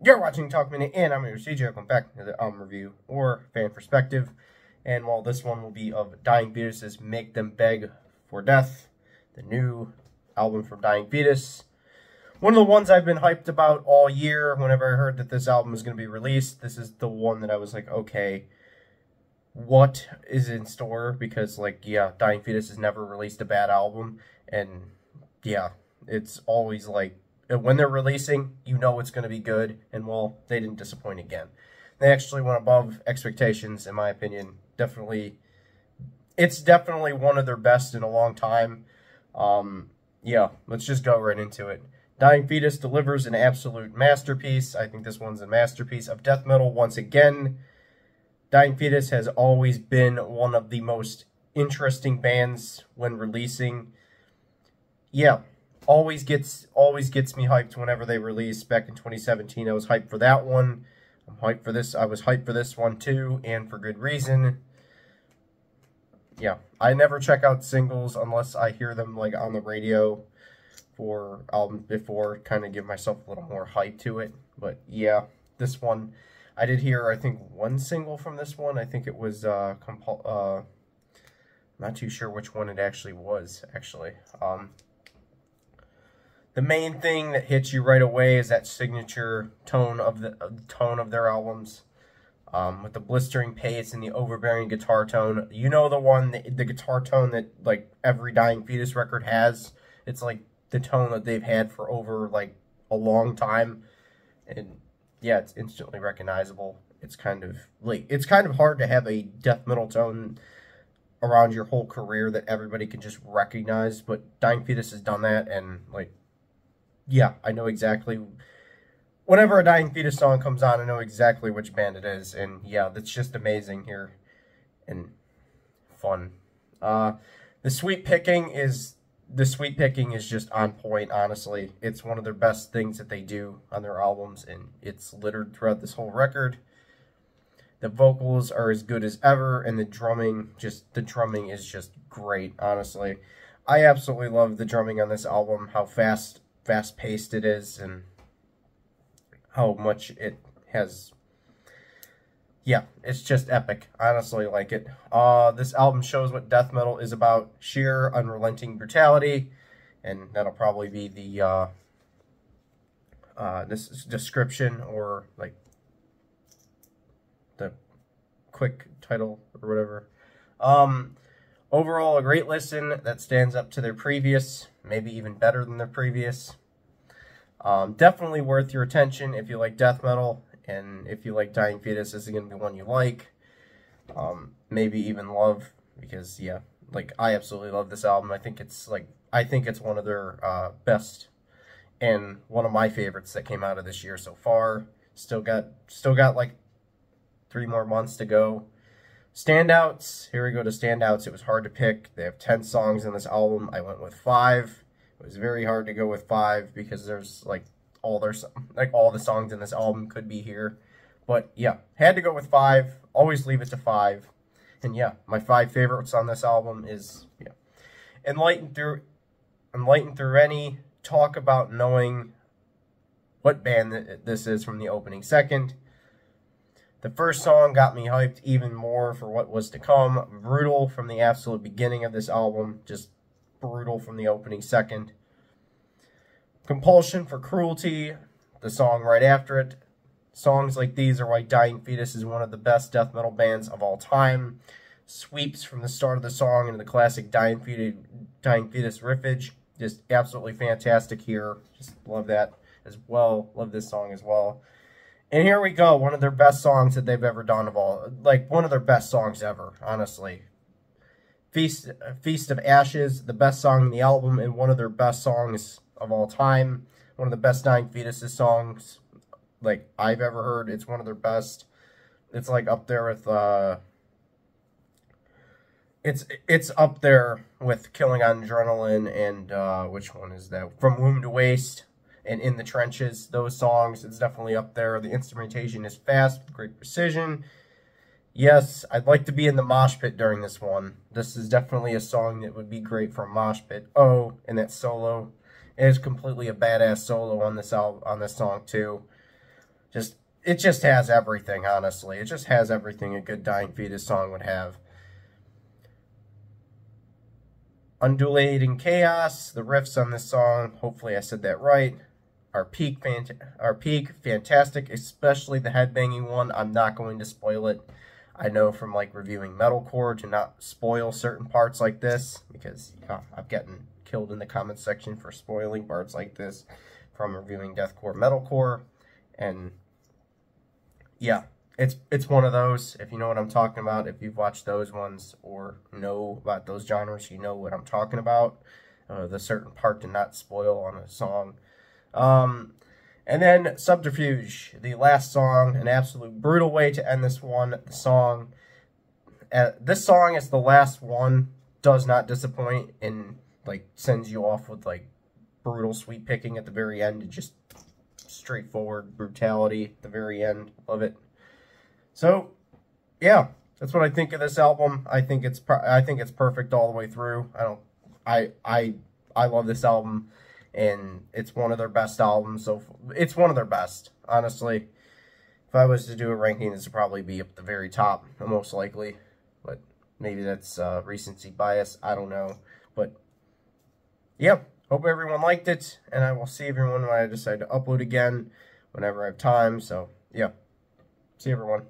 You're watching Talk Minute, and I'm your CJ. Welcome back to the album review or fan perspective. And while this one will be of Dying Fetus's Make Them Beg for Death, the new album from Dying Fetus. One of the ones I've been hyped about all year. Whenever I heard that this album was going to be released, this is the one that I was like, okay, what is in store? Because, like, yeah, Dying Fetus has never released a bad album. And, yeah, it's always like, when they're releasing, you know it's going to be good, and, well, they didn't disappoint again. They actually went above expectations, in my opinion. It's definitely one of their best in a long time. Yeah, let's just go right into it. Dying Fetus delivers an absolute masterpiece. I think this one's a masterpiece of death metal once again. Dying Fetus has always been one of the most interesting bands when releasing. Yeah. Always gets me hyped whenever they release. Back in 2017, I was hyped for that one. I'm hyped for this. I was hyped for this one too, and for good reason. Yeah, I never check out singles unless I hear them like on the radio for albums before, kind of give myself a little more hype to it. But yeah, this one, I did hear, I think, one single from this one. I think it was not too sure which one it actually was. The main thing that hits you right away is that signature tone of their albums, with the blistering pace and the overbearing guitar tone. You know the one, the guitar tone that like every Dying Fetus record has. It's like the tone that they've had for over like a long time, and yeah, it's instantly recognizable. It's kind of hard to have a death metal tone around your whole career that everybody can just recognize, but Dying Fetus has done that, and like, yeah, I know exactly. Whenever a Dying Fetus song comes on, I know exactly which band it is, and yeah, that's just amazing here and fun. The sweet picking is just on point. Honestly, it's one of their best things that they do on their albums, and it's littered throughout this whole record. The vocals are as good as ever, and the drumming is just great. Honestly, I absolutely love the drumming on this album. How fast-paced it is, and how much it has. Yeah, it's just epic. I honestly like it. This album shows what death metal is about: sheer, unrelenting brutality, and that'll probably be the this description, or like the quick title or whatever. Overall, a great listen that stands up to their previous, maybe even better than their previous. Definitely worth your attention if you like death metal, and if you like Dying Fetus, this is going to be one you like. Maybe even love, because yeah, like, I absolutely love this album. I think it's one of their best, and one of my favorites that came out of this year so far. Still got like 3 more months to go. Standouts. Here we go to standouts. It was hard to pick. They have 10 songs in this album. I went with 5. It was very hard to go with 5 because there's like all the songs in this album could be here. But yeah, had to go with 5. Always leave it to 5. And yeah, my 5 favorites on this album is, yeah, enlightened through any, talk about knowing what band this is from the opening second. The first song got me hyped even more for what was to come. Brutal from the absolute beginning of this album. Just brutal from the opening second. Compulsion for Cruelty, the song right after it. Songs like these are why Dying Fetus is one of the best death metal bands of all time. Sweeps from the start of the song into the classic Dying Fetus riffage. Just absolutely fantastic here. Just love that as well. Love this song as well. And here we go, one of their best songs that they've ever done one of their best songs ever, honestly. Feast of Ashes, the best song in the album, and one of their best songs of all time. One of the best Dying Fetus songs, like, I've ever heard. It's one of their best. It's like up there with it's up there with Killing on Adrenaline and which one is that? From Womb to Waste and In the Trenches. Those songs, it's definitely up there. The instrumentation is fast with great precision. Yes, I'd like to be in the mosh pit during this one. This is definitely a song that would be great for a mosh pit. Oh, and that solo. It is completely a badass solo on this song too. it just has everything, honestly. It just has everything a good Dying Fetus song would have. Undulating Chaos, the riffs on this song, hopefully I said that right, are peak fantastic, especially the headbanging one. I'm not going to spoil it. I know from like reviewing metalcore to not spoil certain parts like this, because I'm getting killed in the comments section for spoiling parts like this from reviewing deathcore, metalcore, and yeah, it's one of those. If you know what I'm talking about, if you've watched those ones or know about those genres, you know what I'm talking about. The certain part to not spoil on a song. And then Subterfuge, the last song, an absolute brutal way to end this one. The song, this song is the last one, does not disappoint, and like sends you off with like brutal sweep picking at the very end. It just straightforward brutality at the very end. Love it. So, yeah, that's what I think of this album. I think it's perfect all the way through. I love this album, and it's one of their best albums. So it's one of their best, honestly. If I was to do a ranking, this would probably be up at the very top, most likely. But maybe that's recency bias. I don't know. But yeah, hope everyone liked it, and I will see everyone when I decide to upload again, whenever I have time. So yeah, see everyone.